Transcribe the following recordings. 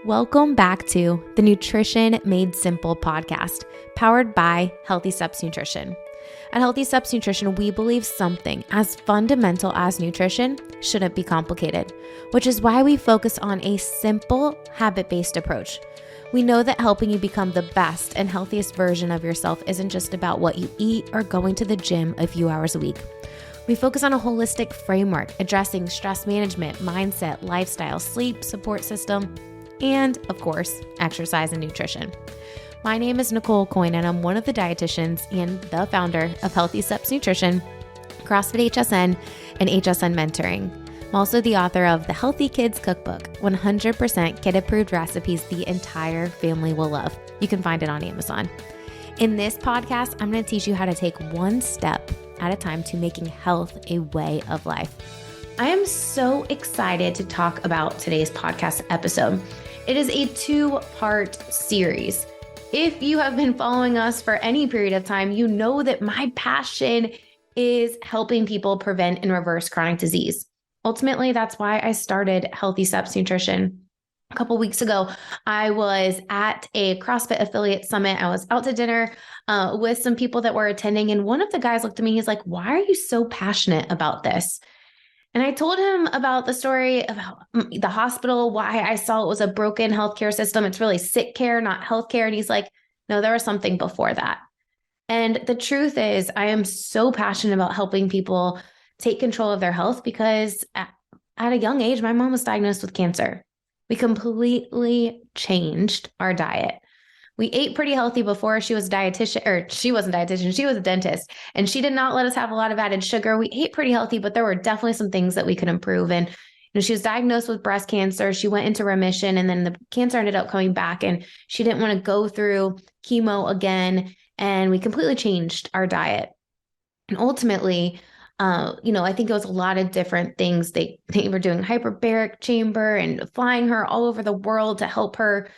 Welcome back to the Nutrition Made Simple podcast, powered by Healthy Steps Nutrition. At Healthy Steps Nutrition, we believe something as fundamental as nutrition shouldn't be complicated, which is why we focus on a simple, habit-based approach. We know that helping you become the best and healthiest version of yourself isn't just about what you eat or going to the gym a few hours a week. We focus on a holistic framework addressing stress management, mindset, lifestyle, sleep, support system, and, of course, exercise and nutrition. My name is Nicole Coyne, and I'm one of the dietitians and the founder of Healthy Steps Nutrition, CrossFit HSN, and HSN Mentoring. I'm also the author of the Healthy Kids Cookbook, 100% kid-approved recipes the entire family will love. You can find it on Amazon. In this podcast, I'm going to teach you how to take one step at a time to making health a way of life. I am so excited to talk about today's podcast episode. It is a two-part series. If you have been following us for any period of time, you know that my passion is helping people prevent and reverse chronic disease. Ultimately, that's why I started Healthy Steps Nutrition. A couple weeks ago, I was at a CrossFit affiliate summit. I was out to dinner with some people that were attending, and one of the guys looked at me. He's like, "Why are you so passionate about this?" And I told him about the story about the hospital, why I saw it was a broken healthcare system. It's really sick care, not healthcare. And he's like, "No, there was something before that." And the truth is, I am so passionate about helping people take control of their health because at a young age, my mom was diagnosed with cancer. We completely changed our diet. We ate pretty healthy before. She was a dietitian, or she wasn't a dietitian, she was a dentist, and she did not let us have a lot of added sugar. We ate pretty healthy, but there were definitely some things that we could improve. And she was diagnosed with breast cancer. She went into remission, and then the cancer ended up coming back, and she didn't want to go through chemo again. And we completely changed our diet. And ultimately, I think it was a lot of different things. They were doing hyperbaric chamber and flying her all over the world to help her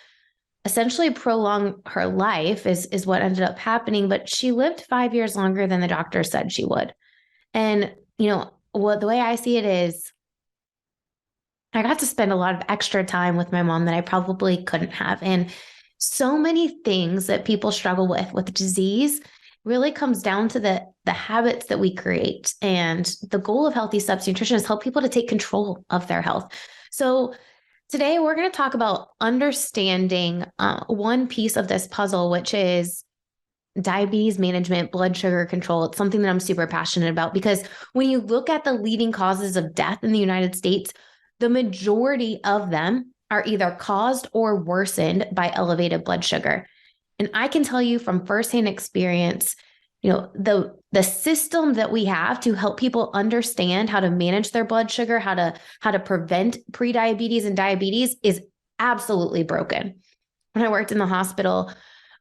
essentially prolong her life is what ended up happening. But she lived 5 years longer than the doctor said she would. And, the way I see it is I got to spend a lot of extra time with my mom that I probably couldn't have. And so many things that people struggle with disease really comes down to the habits that we create. And the goal of Healthy Steps Nutrition is help people to take control of their health. So today, we're going to talk about understanding one piece of this puzzle, which is diabetes management, blood sugar control. It's something that I'm super passionate about because when you look at the leading causes of death in the United States, the majority of them are either caused or worsened by elevated blood sugar. And I can tell you from firsthand experience, the system that we have to help people understand how to manage their blood sugar, how to prevent prediabetes and diabetes is absolutely broken. When I worked in the hospital,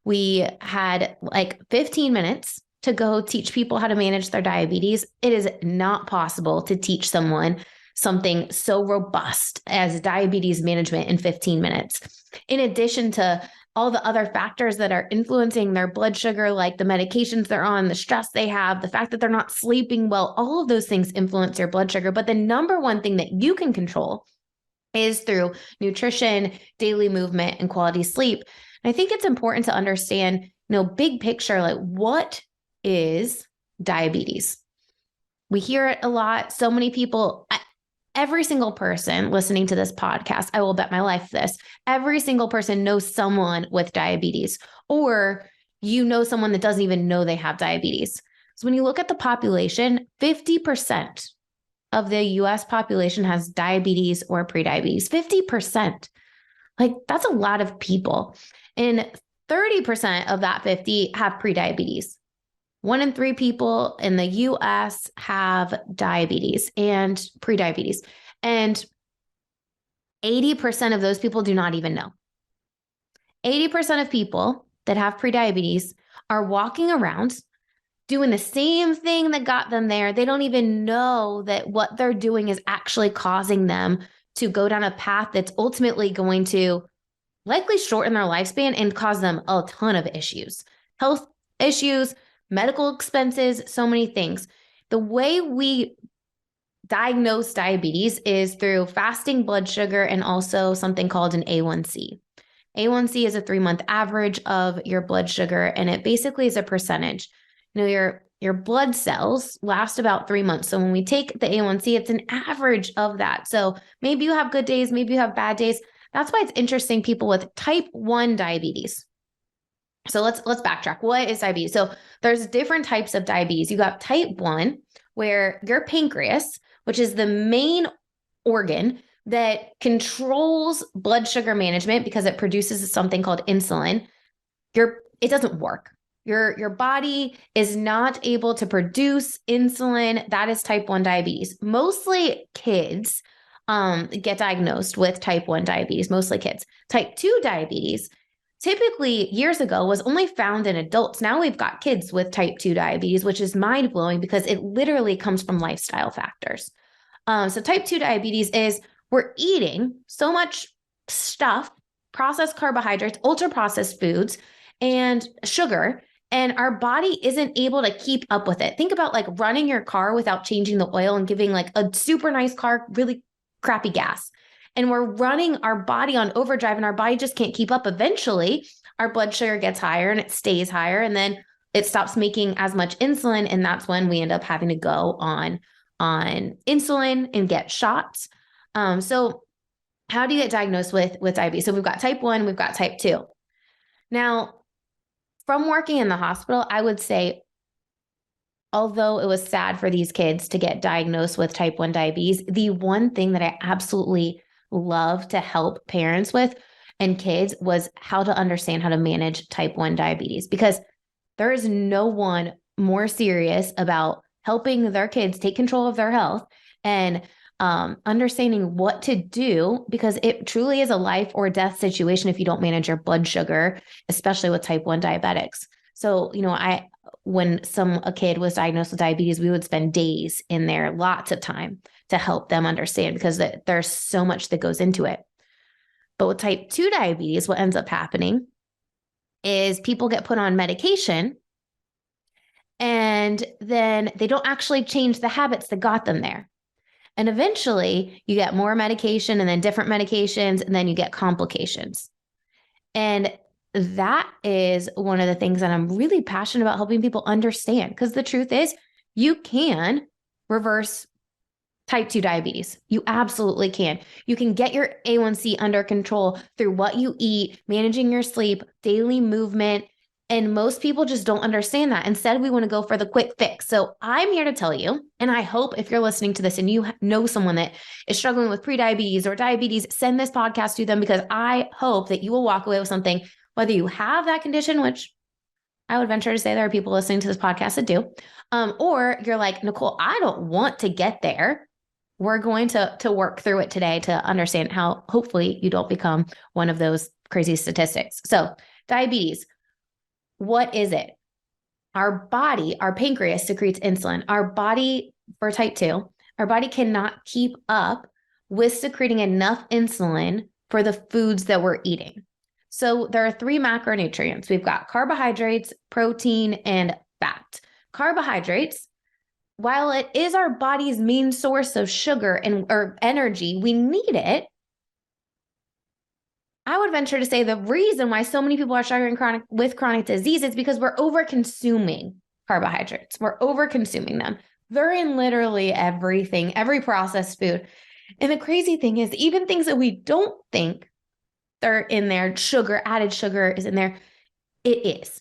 we had like 15 minutes to go teach people how to manage their diabetes. It is not possible to teach someone something so robust as diabetes management in 15 minutes. In addition to all the other factors that are influencing their blood sugar, like the medications they're on, the stress they have, the fact that they're not sleeping well, all of those things influence your blood sugar. But the number one thing that you can control is through nutrition, daily movement, and quality sleep. And I think it's important to understand, big picture, like what is diabetes? We hear it a lot. So many people, every single person listening to this podcast, I will bet my life this, every single person knows someone with diabetes, or someone that doesn't even know they have diabetes. So when you look at the population, 50% of the US population has diabetes or prediabetes. 50%. Like, that's a lot of people. And 30% of that 50 have prediabetes. 1 in 3 people in the US have diabetes and prediabetes. And 80% of those people do not even know. 80% of people that have prediabetes are walking around doing the same thing that got them there. They don't even know that what they're doing is actually causing them to go down a path that's ultimately going to likely shorten their lifespan and cause them a ton of issues, health issues, medical expenses, so many things. The way we diagnose diabetes is through fasting blood sugar and also something called an A1C. A1C is a 3-month average of your blood sugar, and it basically is a percentage. Your blood cells last about 3 months. So when we take the A1C, it's an average of that. So maybe you have good days, maybe you have bad days. That's why it's interesting, people with type 1 diabetes. So let's backtrack. What is diabetes? So there's different types of diabetes. You got type 1, where your pancreas, which is the main organ that controls blood sugar management because it produces something called insulin, it doesn't work. Your body is not able to produce insulin. That is type 1 diabetes. Mostly kids get diagnosed with type 1 diabetes, mostly kids. Type 2 diabetes, typically years ago, was only found in adults. Now we've got kids with type 2 diabetes, which is mind blowing because it literally comes from lifestyle factors. So type 2 diabetes is we're eating so much stuff, processed carbohydrates, ultra processed foods, and sugar, and our body isn't able to keep up with it. Think about like running your car without changing the oil and giving like a super nice car really crappy gas. And we're running our body on overdrive, and our body just can't keep up. Eventually, our blood sugar gets higher and it stays higher, and then it stops making as much insulin, and that's when we end up having to go on insulin and get shots. So how do you get diagnosed with diabetes? So we've got type 1, we've got type 2. Now, from working in the hospital, I would say, although it was sad for these kids to get diagnosed with type 1 diabetes, the one thing that I absolutely love to help parents with and kids was how to understand how to manage type 1 diabetes, because there is no one more serious about helping their kids take control of their health and understanding what to do, because it truly is a life or death situation if you don't manage your blood sugar, especially with type 1 diabetics. So, when a kid was diagnosed with diabetes, we would spend days in there, lots of time to help them understand, because there's so much that goes into it. But with type 2 diabetes, what ends up happening is people get put on medication, and then they don't actually change the habits that got them there. And eventually you get more medication and then different medications, and then you get complications. And that is one of the things that I'm really passionate about helping people understand, because the truth is you can reverse type 2 diabetes. You absolutely can. You can get your A1C under control through what you eat, managing your sleep, daily movement. And most people just don't understand that. Instead, we want to go for the quick fix. So I'm here to tell you, and I hope if you're listening to this and you know someone that is struggling with prediabetes or diabetes, send this podcast to them, because I hope that you will walk away with something, whether you have that condition, which I would venture to say there are people listening to this podcast that do, or you're like, Nicole, I don't want to get there. We're going to work through it today to understand how hopefully you don't become one of those crazy statistics. So diabetes. What is it? Our body, our pancreas secretes insulin. Our body, for type 2, our body cannot keep up with secreting enough insulin for the foods that we're eating. So there are 3 macronutrients. We've got carbohydrates, protein, and fat. Carbohydrates, while it is our body's main source of sugar or energy, we need it. I would venture to say the reason why so many people are struggling with chronic disease is because we're over-consuming carbohydrates. We're over-consuming them. They're in literally everything, every processed food. And the crazy thing is, even things that we don't think they're in there, added sugar is in there, it is.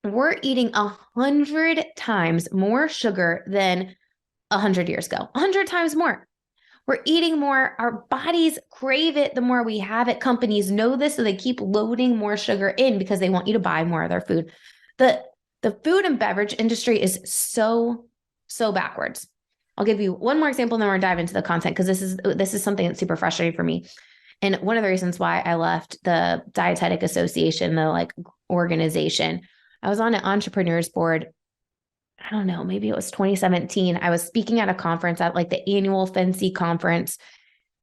We're eating 100 times more sugar than 100 years ago, 100 times more. We're eating more. Our bodies crave it the more we have it. Companies know this, so they keep loading more sugar in because they want you to buy more of their food. The food and beverage industry is so backwards. I'll give you one more example, and then we're going to dive into the content, because this is something that's super frustrating for me. And one of the reasons why I left the Dietetic Association, the organization, I was on an entrepreneurs board. I don't know, maybe it was 2017. I was speaking at a conference at the annual FNC conference.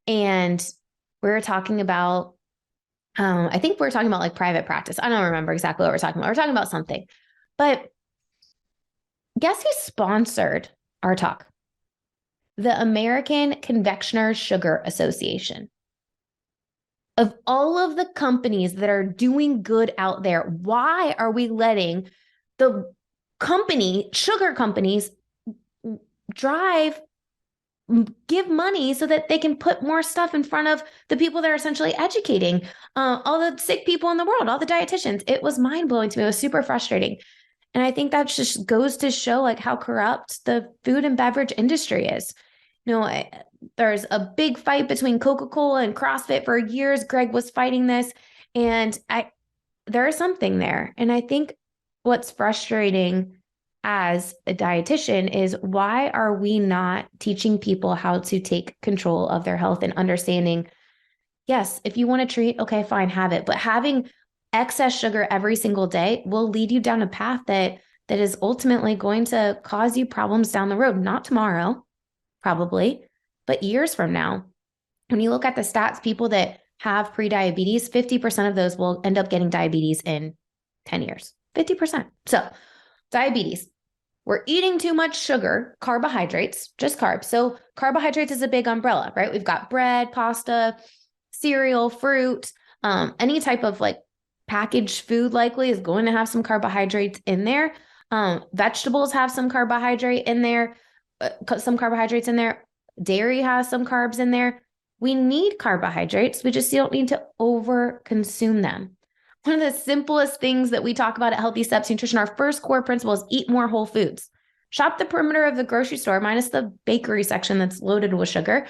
And we were talking about, I think we were talking about private practice. I don't remember exactly what we're talking about. We're talking about something, but guess who sponsored our talk? The American Confectioners Sugar Association. Of all of the companies that are doing good out there, why are we letting the sugar companies give money so that they can put more stuff in front of the people that are essentially educating all the sick people in the world, all the dietitians? It was mind blowing to me. It was super frustrating. And I think that just goes to show like how corrupt the food and beverage industry is. There's a big fight between Coca-Cola and CrossFit for years. Greg was fighting this, and there is something there. And I think what's frustrating as a dietitian is, why are we not teaching people how to take control of their health and understanding, yes, if you want to treat, okay, fine, have it. But having excess sugar every single day will lead you down a path that is ultimately going to cause you problems down the road, not tomorrow, probably, but years from now. When you look at the stats, people that have prediabetes, 50% of those will end up getting diabetes in 10 years. 50%. So diabetes, we're eating too much sugar, carbohydrates, just carbs. So carbohydrates is a big umbrella, right? We've got bread, pasta, cereal, fruit, any type of like packaged food likely is going to have some carbohydrates in there. Vegetables have some carbohydrate in there, some carbohydrates in there. Dairy has some carbs in there. We need carbohydrates. We just don't need to over consume them. One of the simplest things that we talk about at Healthy Steps Nutrition, our first core principle is eat more whole foods. Shop the perimeter of the grocery store, minus the bakery section that's loaded with sugar.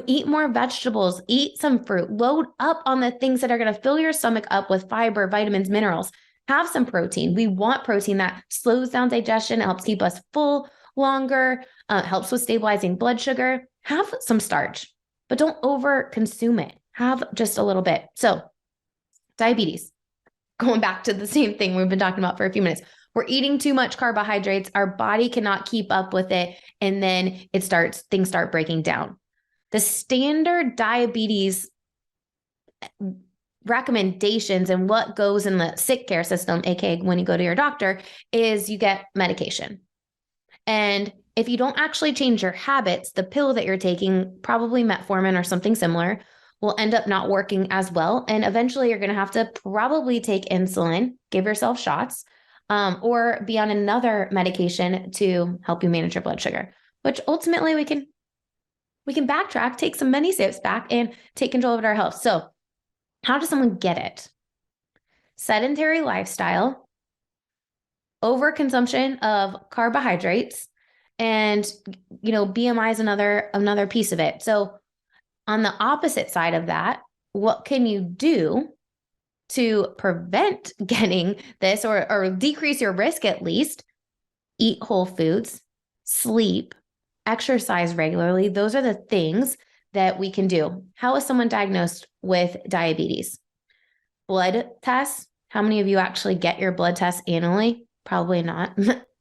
Eat more vegetables, eat some fruit, load up on the things that are going to fill your stomach up with fiber, vitamins, minerals. Have some protein. We want protein that slows down digestion. It helps keep us full longer, helps with stabilizing blood sugar. Have some starch, but don't over consume it. Have just a little bit. So diabetes, going back to the same thing we've been talking about for a few minutes. We're eating too much carbohydrates. Our body cannot keep up with it. And then things start breaking down. The standard diabetes recommendations and what goes in the sick care system, aka when you go to your doctor, is you get medication. And if you don't actually change your habits, the pill that you're taking, probably metformin or something similar, will end up not working as well. And eventually you're going to have to probably take insulin, give yourself shots, or be on another medication to help you manage your blood sugar, which ultimately we can backtrack, take some many steps back, and take control of our health. So how does someone get it? Sedentary lifestyle, overconsumption of carbohydrates, and BMI is another piece of it. So on the opposite side of that, what can you do to prevent getting this, or decrease your risk at least? Eat whole foods, sleep, exercise regularly. Those are the things that we can do. How is someone diagnosed with diabetes? Blood tests. How many of you actually get your blood tests annually? Probably not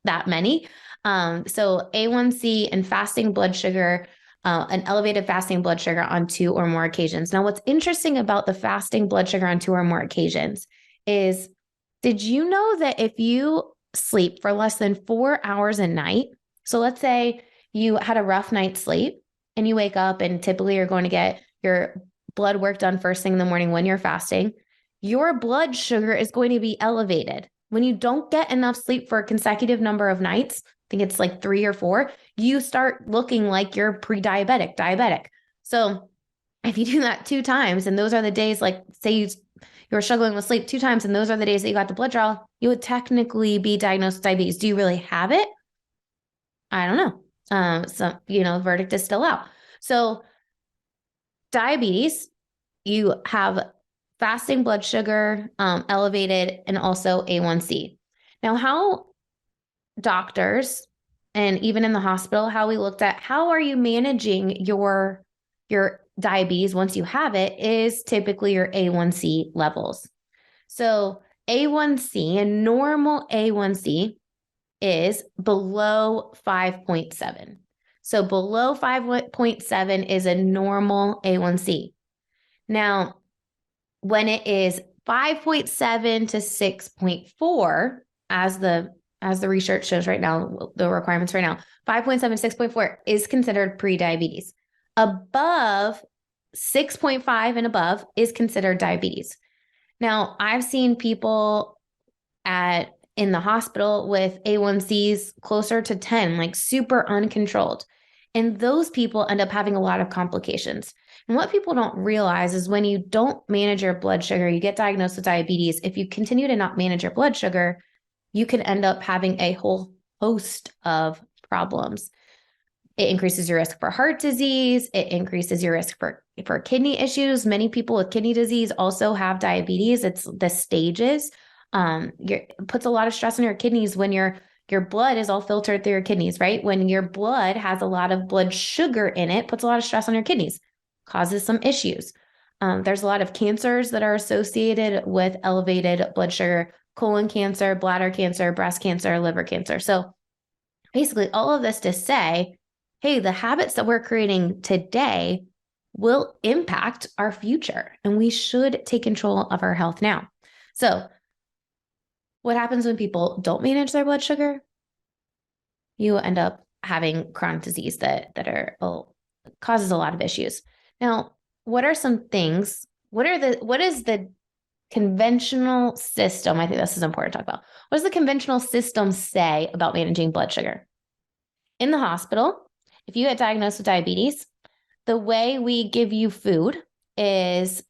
that many. So A1C and fasting blood sugar, an elevated fasting blood sugar on 2 or more occasions. Now, what's interesting about the fasting blood sugar on 2 or more occasions is, did you know that if you sleep for less than 4 hours a night, so let's say you had a rough night's sleep and you wake up and typically you're going to get your blood work done first thing in the morning when you're fasting, your blood sugar is going to be elevated. When you don't get enough sleep for a consecutive number of nights, I think it's like 3 or 4, you start looking like you're diabetic. So if you do that 2 times, and those are the days, like say you're struggling with sleep 2 times, and those are the days that you got the blood draw, you would technically be diagnosed with diabetes. Do you really have it? I don't know. Verdict is still out. So diabetes, you have fasting blood sugar elevated, and also A1C. Now, how doctors, and even in the hospital, how we looked at how are you managing your diabetes once you have it is typically your A1C levels. So A1C, a normal A1C is below 5.7. So below 5.7 is a normal A1C. Now, when it is 5.7 to 6.4 as the as the research shows right now, the requirements right now, 5.7, 6.4 is considered prediabetes. Above 6.5 and above is considered diabetes. Now, I've seen people in the hospital with A1Cs closer to 10, like super uncontrolled. And those people end up having a lot of complications. And what people don't realize is when you don't manage your blood sugar, you get diagnosed with diabetes. If you continue to not manage your blood sugar, you can end up having a whole host of problems. It increases your risk for heart disease. It increases your risk for kidney issues. Many people with kidney disease also have diabetes. It's the stages. It puts a lot of stress on your kidneys when your blood is all filtered through your kidneys, right? When your blood has a lot of blood sugar in it, puts a lot of stress on your kidneys, causes some issues. There's a lot of cancers that are associated with elevated blood sugar: colon cancer, bladder cancer, breast cancer, liver cancer. So basically all of this to say, hey, the habits that we're creating today will impact our future, and we should take control of our health now. So what happens when people don't manage their blood sugar? You end up having chronic disease that causes a lot of issues. Now, what are some things? What is the conventional system? I think this is important to talk about. What does the conventional system say about managing blood sugar? In the hospital, if you get diagnosed with diabetes, the way we give you food is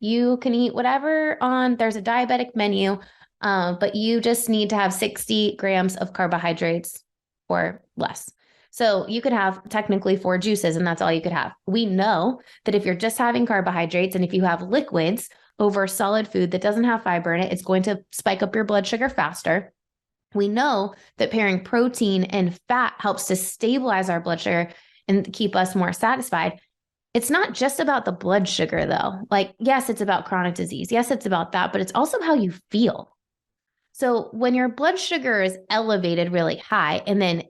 you can eat whatever there's a diabetic menu, but you just need to have 60 grams of carbohydrates or less. So you could have technically 4 juices, and that's all you could have. We know that if you're just having carbohydrates and if you have liquids over solid food that doesn't have fiber in it, it's going to spike up your blood sugar faster. We know that pairing protein and fat helps to stabilize our blood sugar and keep us more satisfied. It's not just about the blood sugar, though. Like, yes, it's about chronic disease. Yes, it's about that, but it's also how you feel. So when your blood sugar is elevated really high, and then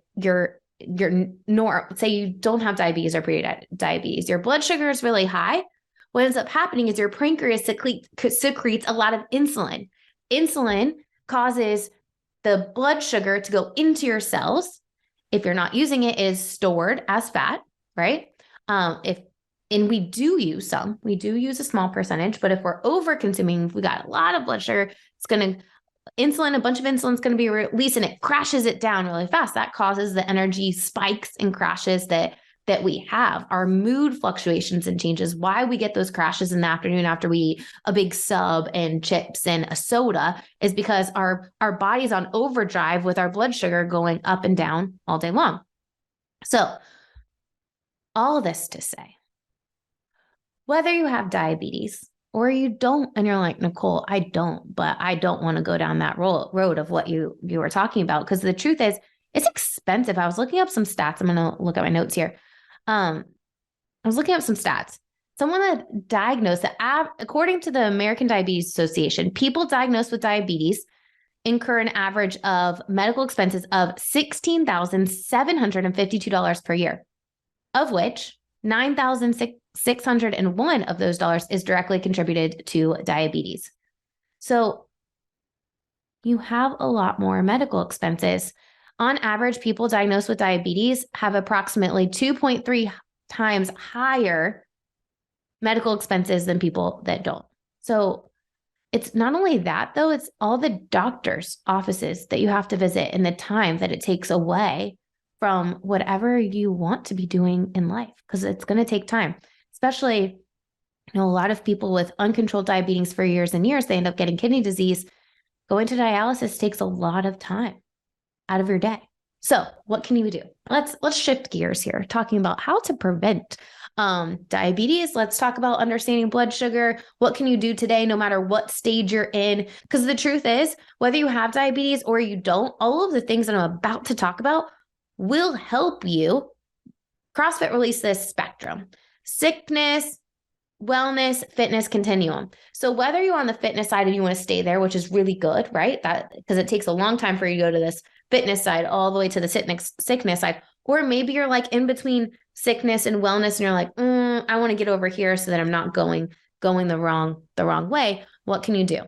say you don't have diabetes or pre-diabetes, your blood sugar is really high. What ends up happening is your pancreas secretes a lot of insulin. Insulin causes the blood sugar to go into your cells. If you're not using it, it is stored as fat, right? And we do use a small percentage, but if we're over consuming, if we got a lot of blood sugar, a bunch of insulin is going to be released, and it crashes it down really fast. That causes the energy spikes and crashes that we have, our mood fluctuations and changes. Why we get those crashes in the afternoon after we eat a big sub and chips and a soda is because our body's on overdrive with our blood sugar going up and down all day long. So all this to say, whether you have diabetes or you don't, and you're like, Nicole, I don't, but I don't want to go down that road of what you were talking about. Because the truth is, it's expensive. I was looking up some stats. I'm going to look at my notes here. I was looking up some stats. Someone that diagnosed according to the American Diabetes Association, people diagnosed with diabetes incur an average of medical expenses of $16,752 per year, of which $9,601 of those dollars is directly contributed to diabetes. So you have a lot more medical expenses. On average, people diagnosed with diabetes have approximately 2.3 times higher medical expenses than people that don't. So it's not only that, though, it's all the doctors' offices that you have to visit and the time that it takes away from whatever you want to be doing in life, because it's going to take time. Especially, a lot of people with uncontrolled diabetes for years and years, they end up getting kidney disease. Going to dialysis takes a lot of time out of your day. So what can you do? Let's shift gears here, talking about how to prevent diabetes. Let's talk about understanding blood sugar. What can you do today, no matter what stage you're in? Because the truth is, whether you have diabetes or you don't, all of the things that I'm about to talk about will help you. CrossFit released this spectrum: sickness, wellness, fitness continuum. So whether you're on the fitness side and you want to stay there, which is really good, right? That because it takes a long time for you to go to this fitness side all the way to the sickness side, or maybe you're like in between sickness and wellness, and you're like, I want to get over here so that I'm not going the wrong way. What can you do?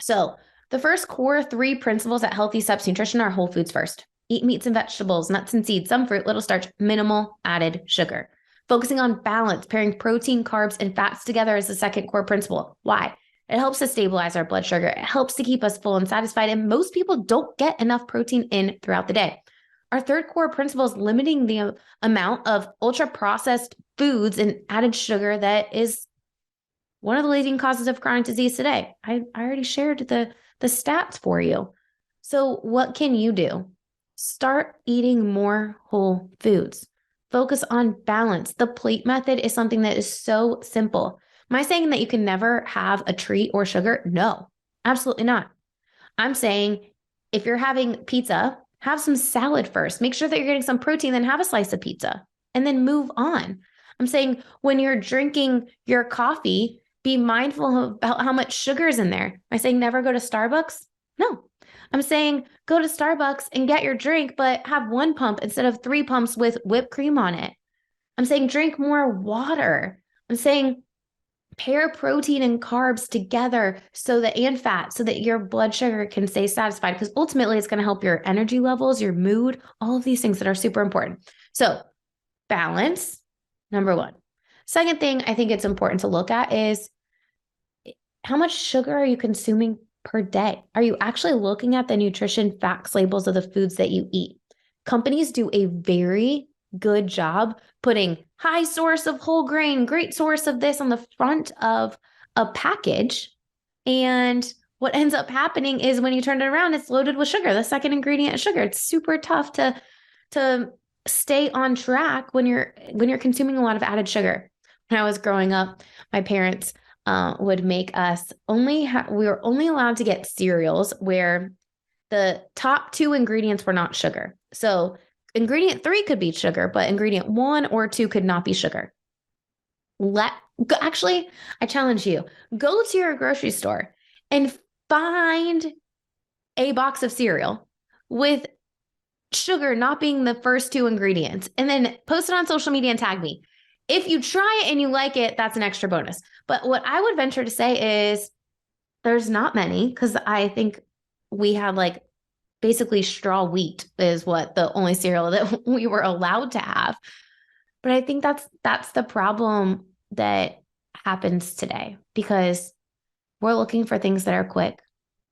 So The first core three principles at Healthy Steps Nutrition are whole foods first. Eat meats and vegetables, nuts and seeds, some fruit, little starch, minimal added sugar. Focusing on balance, pairing protein, carbs, and fats together is the second core principle. Why? It helps to stabilize our blood sugar. It helps to keep us full and satisfied. And most people don't get enough protein in throughout the day. Our third core principle is limiting the amount of ultra processed foods and added sugar that is one of the leading causes of chronic disease today. I already shared the stats for you. So what can you do? Start eating more whole foods. Focus on balance. The plate method is something that is so simple. Am I saying that you can never have a treat or sugar? No, absolutely not. I'm saying if you're having pizza, have some salad first. Make sure that you're getting some protein, then have a slice of pizza and then move on. I'm saying when you're drinking your coffee, be mindful about how much sugar is in there. Am I saying never go to Starbucks? No. I'm saying go to Starbucks and get your drink, but have one pump instead of 3 pumps with whipped cream on it. I'm saying drink more water. I'm saying pair protein and carbs together and fat so that your blood sugar can stay satisfied, because ultimately it's going to help your energy levels, your mood, all of these things that are super important. So balance, number one. Second thing I think it's important to look at is how much sugar are you consuming per day? Are you actually looking at the nutrition facts labels of the foods that you eat? Companies do a very good job putting high source of whole grain, great source of this on the front of a package. And what ends up happening is when you turn it around, it's loaded with sugar. The second ingredient is sugar. It's super tough to stay on track when you're consuming a lot of added sugar. When I was growing up, my parents would make us we were only allowed to get cereals where the top 2 ingredients were not sugar. So ingredient 3 could be sugar, but ingredient 1 or 2 could not be sugar. Actually, I challenge you, go to your grocery store and find a box of cereal with sugar not being the first 2 ingredients, and then post it on social media and tag me. If you try it and you like it, that's an extra bonus. But what I would venture to say is there's not many, because I think we had basically straw wheat is what the only cereal that we were allowed to have. But I think that's the problem that happens today, because we're looking for things that are quick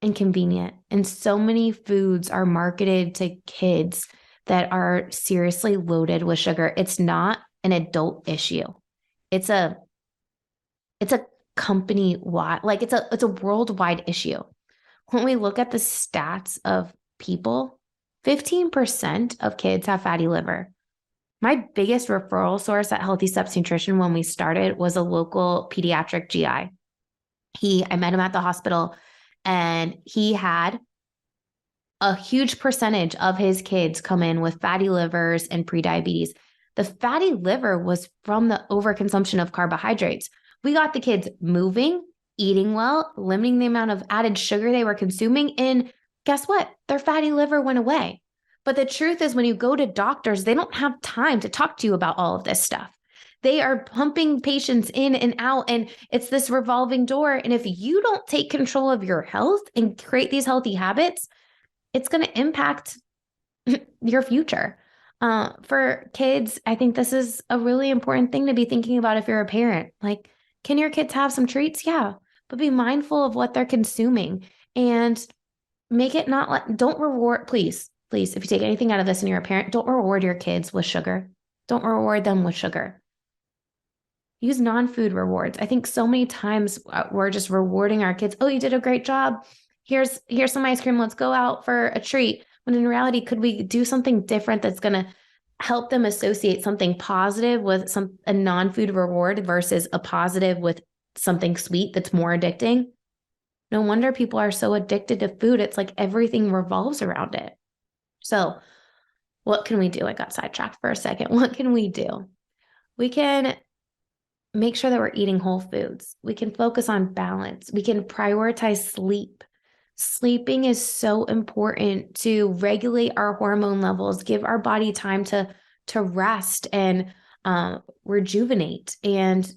and convenient. And so many foods are marketed to kids that are seriously loaded with sugar. It's not an adult issue. It's a company-wide, it's a worldwide issue. When we look at the stats of people, 15% of kids have fatty liver. My biggest referral source at Healthy Steps Nutrition when we started was a local pediatric GI. I met him at the hospital, and he had a huge percentage of his kids come in with fatty livers and prediabetes. The fatty liver was from the overconsumption of carbohydrates. We got the kids moving, eating well, limiting the amount of added sugar they were consuming, and guess what? Their fatty liver went away. But the truth is, when you go to doctors, they don't have time to talk to you about all of this stuff. They are pumping patients in and out, and it's this revolving door. And if you don't take control of your health and create these healthy habits, it's going to impact your future. For kids, I think this is a really important thing to be thinking about if you're a parent. Can your kids have some treats? Yeah, but be mindful of what they're consuming and make it don't reward, please, if you take anything out of this and you're a parent, don't reward your kids with sugar. Don't reward them with sugar. Use non-food rewards. I think so many times we're just rewarding our kids. Oh, you did a great job. Here's some ice cream. Let's go out for a treat. When in reality, could we do something different that's going to help them associate something positive with a non-food reward versus a positive with something sweet that's more addicting? No wonder people are so addicted to food. It's like everything revolves around it. So what can we do? I got sidetracked for a second. What can we do? We can make sure that we're eating whole foods. We can focus on balance. We can prioritize sleep. Sleeping is so important to regulate our hormone levels, give our body time to rest and rejuvenate, and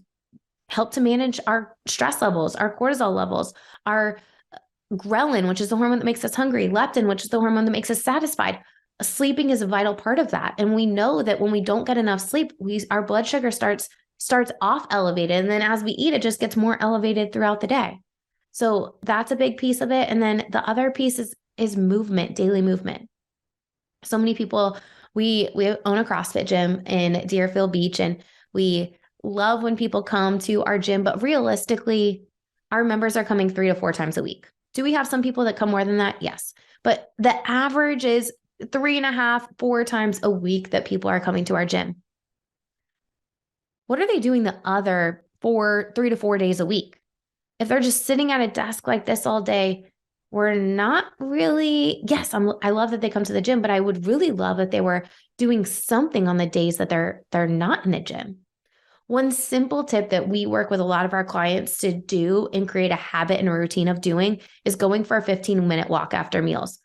help to manage our stress levels, our cortisol levels, our ghrelin, which is the hormone that makes us hungry, leptin, which is the hormone that makes us satisfied. Sleeping is a vital part of that. And we know that when we don't get enough sleep, our blood sugar starts off elevated. And then as we eat, it just gets more elevated throughout the day. So that's a big piece of it. And then the other piece is movement, daily movement. So many people, we own a CrossFit gym in Deerfield Beach, and we love when people come to our gym, but realistically, our members are coming 3 to 4 times a week. Do we have some people that come more than that? Yes. But the average is 3.5, 4 times a week that people are coming to our gym. What are they doing the other 3 to 4 days a week? If they're just sitting at a desk like this all day, we're not really, yes, I love that they come to the gym, but I would really love if they were doing something on the days that they're not in the gym. One simple tip that we work with a lot of our clients to do and create a habit and a routine of doing is going for a 15-minute walk after meals.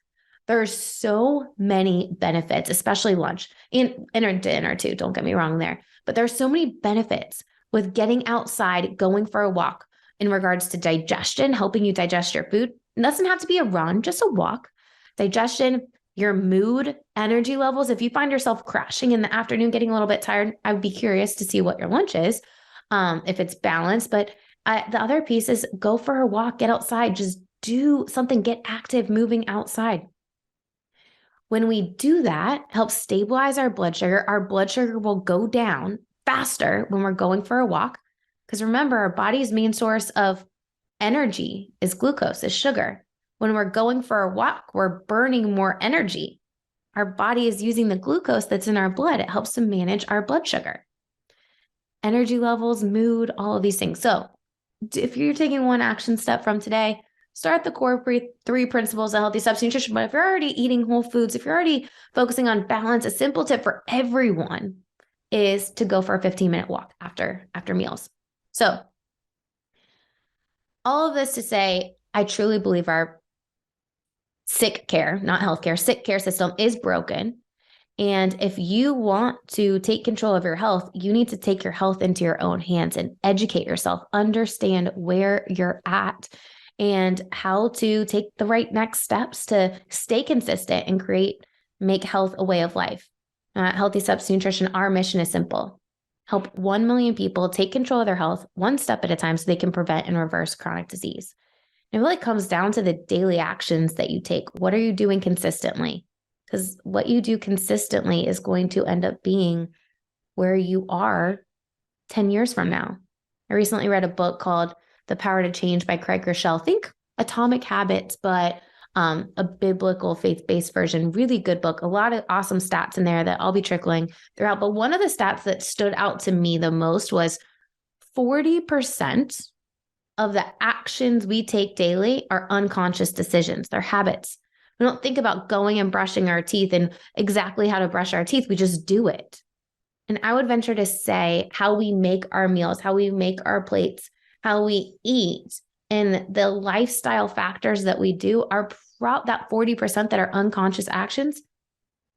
There are so many benefits, especially lunch and dinner too. Don't get me wrong there, but there's so many benefits with getting outside, going for a walk in regards to digestion, helping you digest your food. It doesn't have to be a run, just a walk. Digestion, your mood, energy levels. If you find yourself crashing in the afternoon, getting a little bit tired, I would be curious to see what your lunch is, if it's balanced. But the other piece is go for a walk, get outside, just do something, get active, moving outside. When we do that, helps stabilize our blood sugar. Our blood sugar will go down faster when we're going for a walk. Because remember, our body's main source of energy is glucose, is sugar. When we're going for a walk, we're burning more energy. Our body is using the glucose that's in our blood. It helps to manage our blood sugar. Energy levels, mood, all of these things. So if you're taking one action step from today, start the core 3 principles of healthy substance nutrition. But if you're already eating whole foods, if you're already focusing on balance, a simple tip for everyone is to go for a 15-minute walk after meals. So all of this to say, I truly believe our sick care, not healthcare, sick care system is broken. And if you want to take control of your health, you need to take your health into your own hands and educate yourself, understand where you're at and how to take the right next steps to stay consistent and make health a way of life. At Healthy Substance Nutrition, our mission is simple. Help 1 million people take control of their health one step at a time so they can prevent and reverse chronic disease. It really comes down to the daily actions that you take. What are you doing consistently? Because what you do consistently is going to end up being where you are 10 years from now. I recently read a book called The Power to Change by Craig Groeschel. Think Atomic Habits, but a biblical faith-based version. Really good book. A lot of awesome stats in there that I'll be trickling throughout. But one of the stats that stood out to me the most was 40% of the actions we take daily are unconscious decisions. They're habits. We don't think about going and brushing our teeth and exactly how to brush our teeth. We just do it. And I would venture to say how we make our meals, how we make our plates, how we eat, and the lifestyle factors that we do are that 40% that are unconscious actions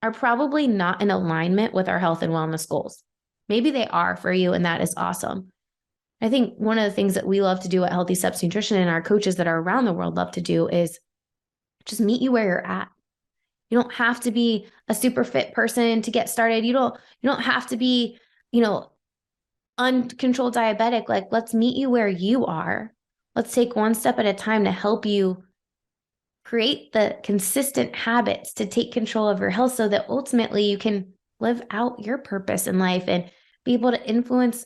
are probably not in alignment with our health and wellness goals. Maybe they are for you, and that is awesome. I think one of the things that we love to do at Healthy Substance Nutrition and our coaches that are around the world love to do is just meet you where you're at. You don't have to be a super fit person to get started. You don't have to be, uncontrolled diabetic. Like, let's meet you where you are. Let's take one step at a time to help you create the consistent habits to take control of your health so that ultimately you can live out your purpose in life and be able to influence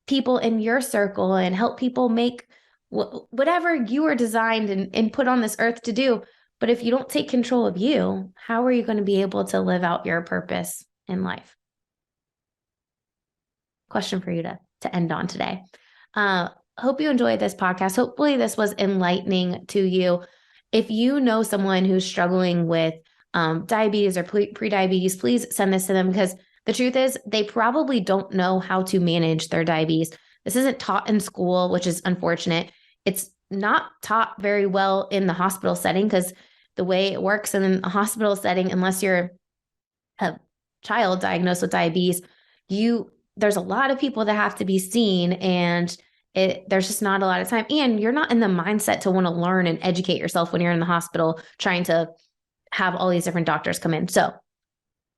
people in your circle and help people make whatever you are designed and put on this earth to do. But if you don't take control of you, how are you going to be able to live out your purpose in life? Question for you to end on today. Hope you enjoyed this podcast. Hopefully this was enlightening to you. If you know someone who's struggling with diabetes or prediabetes, please send this to them, because the truth is they probably don't know how to manage their diabetes. This isn't taught in school, which is unfortunate. It's not taught very well in the hospital setting, because the way it works in a hospital setting, unless you're a child diagnosed with diabetes, there's a lot of people that have to be seen, and there's just not a lot of time. And you're not in the mindset to want to learn and educate yourself when you're in the hospital trying to have all these different doctors come in. So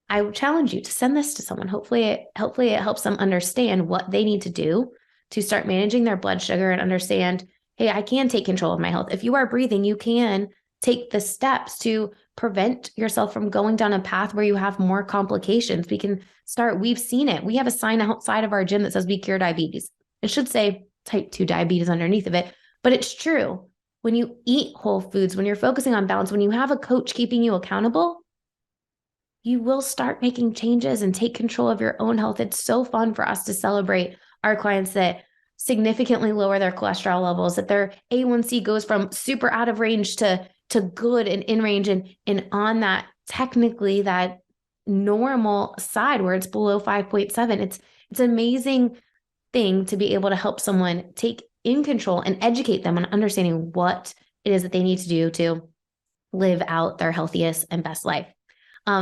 I would challenge you to send this to someone. Hopefully it helps them understand what they need to do to start managing their blood sugar and understand, hey, I can take control of my health. If you are breathing, you can take the steps to prevent yourself from going down a path where you have more complications. We've seen it. We have a sign outside of our gym that says we cure diabetes. It should say type 2 diabetes underneath of it, but it's true. When you eat whole foods, when you're focusing on balance, when you have a coach keeping you accountable, you will start making changes and take control of your own health. It's so fun for us to celebrate our clients that significantly lower their cholesterol levels, that their A1C goes from super out of range to good and in range and on that technically that normal side where it's below 5.7. It's an amazing thing to be able to help someone take in control and educate them on understanding what it is that they need to do to live out their healthiest and best life.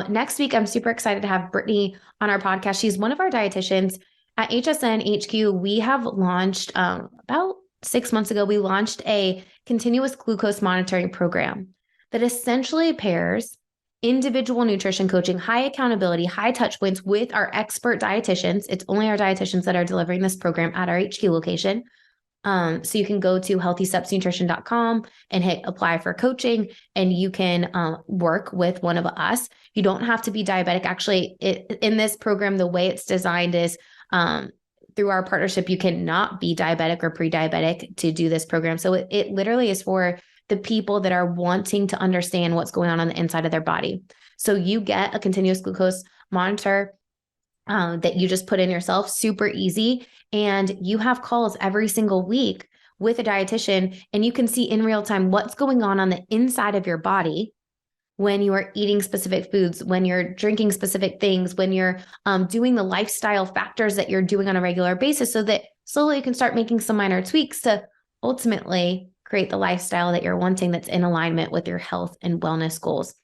Next week, I'm super excited to have Brittany on our podcast. She's one of our dietitians at HSN HQ. We have launched about 6 months ago, we launched a continuous glucose monitoring program that essentially pairs individual nutrition coaching, high accountability, high touch points with our expert dietitians. It's only our dietitians that are delivering this program at our HQ location. So you can go to healthysubsnutrition.com and hit apply for coaching, and you can work with one of us. You don't have to be diabetic. Actually, in this program, the way it's designed is through our partnership, you cannot be diabetic or pre-diabetic to do this program. So it literally is for the people that are wanting to understand what's going on the inside of their body. So you get a continuous glucose monitor that you just put in yourself, super easy. And you have calls every single week with a dietitian, and you can see in real time what's going on the inside of your body when you are eating specific foods, when you're drinking specific things, when you're doing the lifestyle factors that you're doing on a regular basis, so that slowly you can start making some minor tweaks to ultimately create the lifestyle that you're wanting that's in alignment with your health and wellness goals.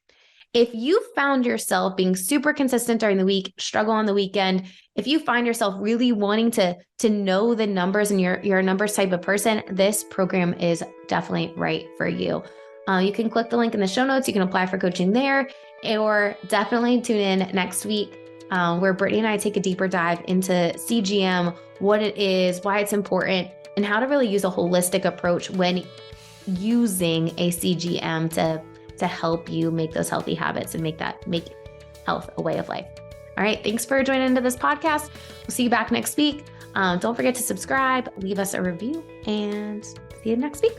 If you found yourself being super consistent during the week, struggle on the weekend, if you find yourself really wanting to know the numbers and you're a numbers type of person, this program is definitely right for you. You can click the link in the show notes. You can apply for coaching there, or definitely tune in next week where Brittany and I take a deeper dive into CGM, what it is, why it's important, and how to really use a holistic approach when using a CGM to help you make those healthy habits and make health a way of life. All right. Thanks for joining into this podcast. We'll see you back next week. Don't forget to subscribe, leave us a review, and see you next week.